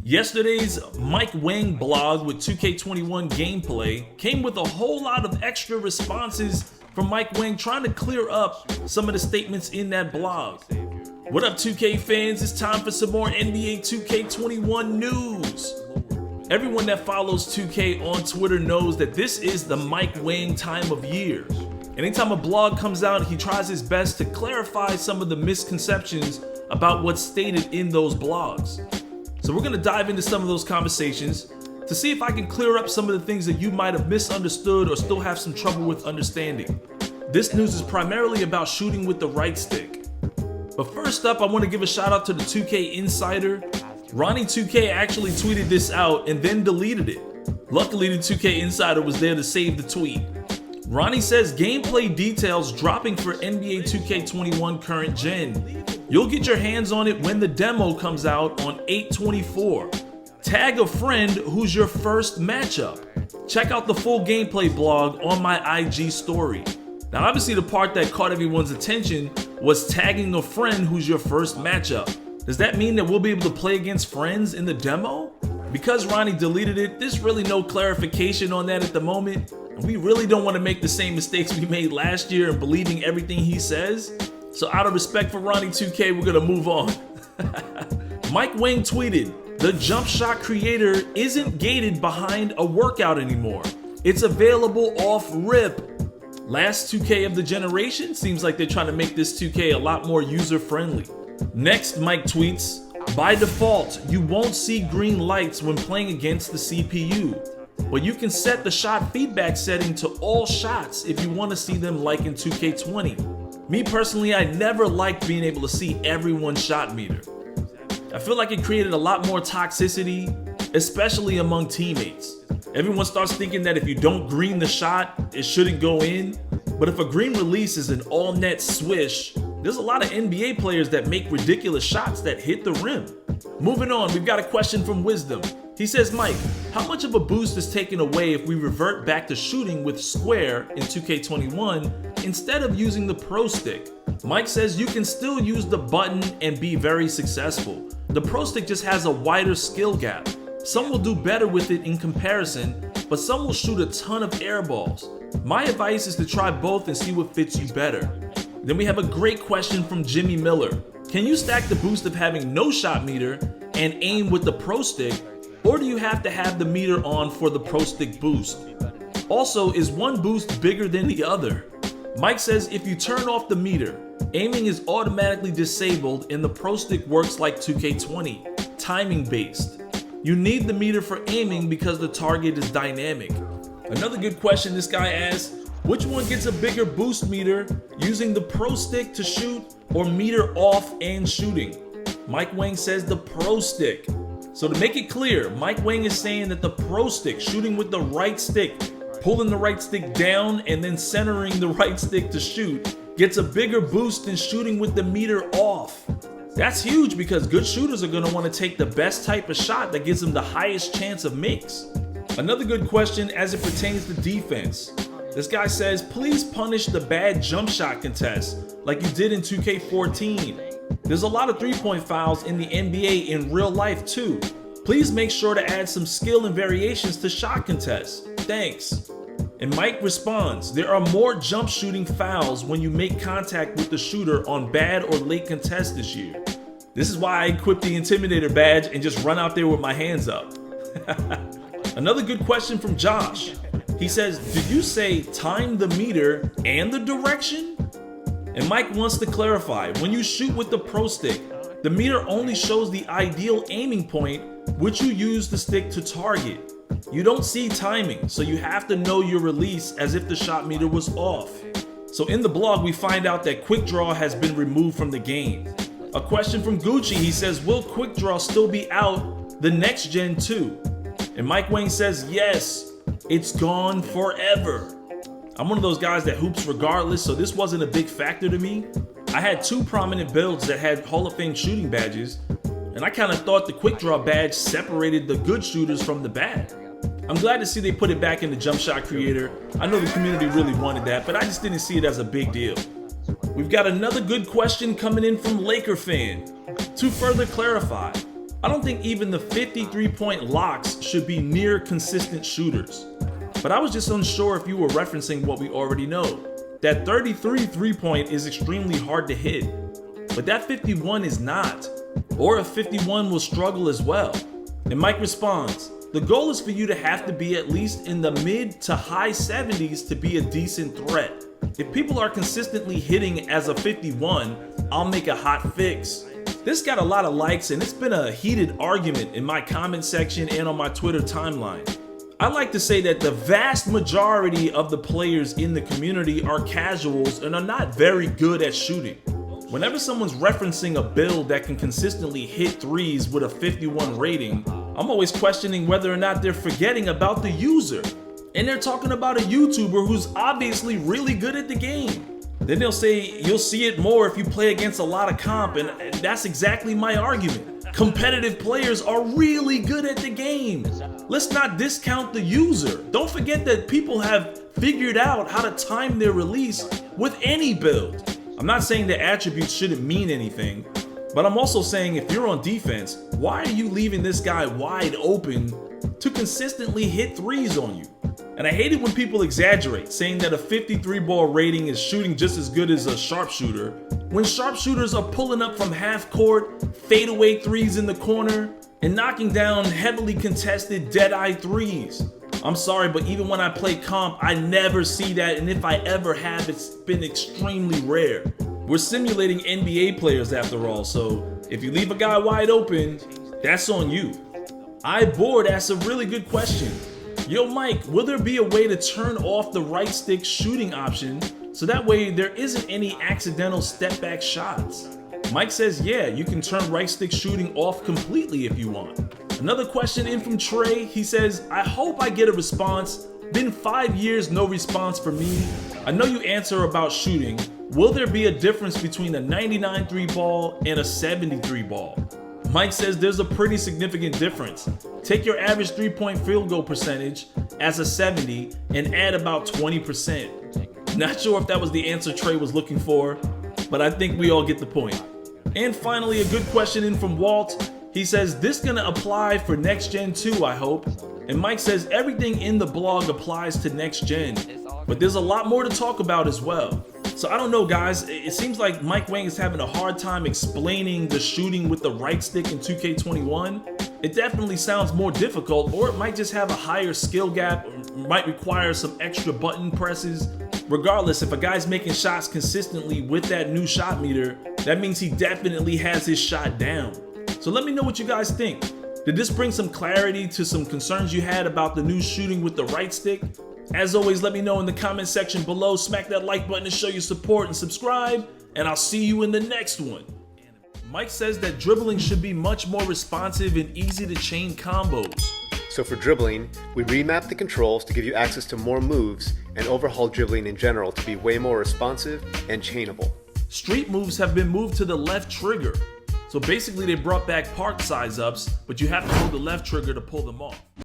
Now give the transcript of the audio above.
Yesterday's Mike Wang blog with 2K21 gameplay came with a whole lot of extra responses from Mike Wang trying to clear up some of the statements in that blog. What up 2K fans, it's time for some more NBA 2K21 news. Everyone that follows 2K on Twitter knows that this is the Mike Wang time of year. Anytime a blog comes out, he tries his best to clarify some of the misconceptions about what's stated in those blogs. So we're gonna dive into some of those conversations to see if I can clear up some of the things that you might have misunderstood or still have some trouble with understanding. This news is primarily about shooting with the right stick. But first up, I want to give a shout out to the 2K Insider. Ronnie2K actually tweeted this out and then deleted it. Luckily, the 2K Insider was there to save the tweet. Ronnie says gameplay details dropping for NBA 2K21 current gen. You'll get your hands on it when the demo comes out on 8/24. Tag a friend who's your first matchup. Check out the full gameplay blog on my IG story. Now obviously the part that caught everyone's attention was tagging a friend who's your first matchup. Does that mean that we'll be able to play against friends in the demo? Because Ronnie deleted it, there's really no clarification on that at the moment. And we really don't want to make the same mistakes we made last year in believing everything he says. So out of respect for Ronnie2K, we're gonna move on. Mike Wang tweeted, the Jumpshot Creator isn't gated behind a workout anymore. It's available off rip. Last 2K of the generation? Seems like they're trying to make this 2K a lot more user-friendly. Next, Mike tweets, by default, you won't see green lights when playing against the CPU, but you can set the shot feedback setting to all shots if you want to see them like in 2K20. Me personally, I never liked being able to see everyone's shot meter. I feel like it created a lot more toxicity, especially among teammates. Everyone starts thinking that if you don't green the shot, it shouldn't go in. But if a green release is an all-net swish, there's a lot of NBA players that make ridiculous shots that hit the rim. Moving on, we've got a question from Wisdom. He says, Mike, how much of a boost is taken away if we revert back to shooting with square in 2K21 instead of using the Pro Stick? Mike says you can still use the button and be very successful. The Pro Stick just has a wider skill gap. Some will do better with it in comparison, but some will shoot a ton of air balls. My advice is to try both and see what fits you better. Then we have a great question from Jimmy Miller. Can you stack the boost of having no shot meter and aim with the Pro Stick, or do you have to have the meter on for the Pro Stick boost? Also, is one boost bigger than the other? Mike says if you turn off the meter, aiming is automatically disabled and the Pro Stick works like 2K20, timing based. You need the meter for aiming because the target is dynamic. Another good question this guy asks, which one gets a bigger boost meter, using the Pro Stick to shoot or meter off and shooting? Mike Wang says the Pro Stick. So to make it clear, Mike Wang is saying that the Pro Stick, shooting with the right stick, pulling the right stick down and then centering the right stick to shoot, gets a bigger boost than shooting with the meter off. That's huge because good shooters are going to want to take the best type of shot that gives them the highest chance of makes. Another good question as it pertains to defense. This guy says, please punish the bad jump shot contests like you did in 2K14. There's a lot of three-point fouls in the NBA in real life too. Please make sure to add some skill and variations to shot contests. Thanks. And Mike responds, there are more jump shooting fouls when you make contact with the shooter on bad or late contests this year. This is why I equipped the Intimidator badge and just run out there with my hands up. Another good question from Josh. He says, did you say time the meter and the direction? And Mike wants to clarify, when you shoot with the Pro Stick, the meter only shows the ideal aiming point, which you use the stick to target. You don't see timing, so you have to know your release as if the shot meter was off. So in the blog, we find out that Quick Draw has been removed from the game. A question from Gucci, he says, will Quick Draw still be out the next gen too? And Mike Wang says, yes, it's gone forever. I'm one of those guys that hoops regardless, so this wasn't a big factor to me. I had two prominent builds that had Hall of Fame shooting badges, and I kind of thought the Quick Draw badge separated the good shooters from the bad. I'm glad to see they put it back in the Jumpshot Creator. I know the community really wanted that, but I just didn't see it as a big deal. We've got another good question coming in from Laker Fan. To further clarify, I don't think even the 53-point locks should be near consistent shooters. But I was just unsure if you were referencing what we already know. That 33 3-point is extremely hard to hit, but that 51 is not. Or a 51 will struggle as well. And Mike responds, the goal is for you to have to be at least in the mid to high 70s to be a decent threat. If people are consistently hitting as a 51, I'll make a hot fix. This got a lot of likes and it's been a heated argument in my comment section and on my Twitter timeline. I like to say that the vast majority of the players in the community are casuals and are not very good at shooting. Whenever someone's referencing a build that can consistently hit threes with a 51 rating, I'm always questioning whether or not they're forgetting about the user. And they're talking about a YouTuber who's obviously really good at the game. Then they'll say you'll see it more if you play against a lot of comp, and that's exactly my argument. Competitive players are really good at the game. Let's not discount the user. Don't forget that people have figured out how to time their release with any build. I'm not saying the attributes shouldn't mean anything, but I'm also saying if you're on defense, why are you leaving this guy wide open to consistently hit threes on you? And I hate it when people exaggerate, saying that a 53 ball rating is shooting just as good as a sharpshooter, when sharpshooters are pulling up from half court, fadeaway threes in the corner, and knocking down heavily contested dead-eye threes. I'm sorry, but even when I play comp, I never see that, and if I ever have, it's been extremely rare. We're simulating NBA players after all, so if you leave a guy wide open, that's on you. iBoard asks a really good question. Yo Mike, will there be a way to turn off the right stick shooting option so that way there isn't any accidental step back shots? Mike says yeah, you can turn right stick shooting off completely if you want. Another question in from Trey, he says, I hope I get a response. Been 5 years, no response for me. I know you answer about shooting. Will there be a difference between a 99 3 ball and a 73 ball? Mike says there's a pretty significant difference. Take your average 3-point field goal percentage as a 70 and add about 20%. Not sure if that was the answer Trey was looking for, but I think we all get the point. And finally, a good question in from Walt. He says, this gonna apply for next gen too, I hope. And Mike says everything in the blog applies to next gen, but there's a lot more to talk about as well. So I don't know guys, it seems like Mike Wang is having a hard time explaining the shooting with the right stick in 2K21. It definitely sounds more difficult, or it might just have a higher skill gap, or might require some extra button presses. Regardless, if a guy's making shots consistently with that new shot meter, that means he definitely has his shot down. So let me know what you guys think. Did this bring some clarity to some concerns you had about the new shooting with the right stick? As always, let me know in the comment section below. Smack that like button to show your support and subscribe, and I'll see you in the next one. Mike says that dribbling should be much more responsive and easy to chain combos. So for dribbling, we remapped the controls to give you access to more moves and overhaul dribbling in general to be way more responsive and chainable. Street moves have been moved to the left trigger. So basically they brought back park size ups, but you have to hold the left trigger to pull them off.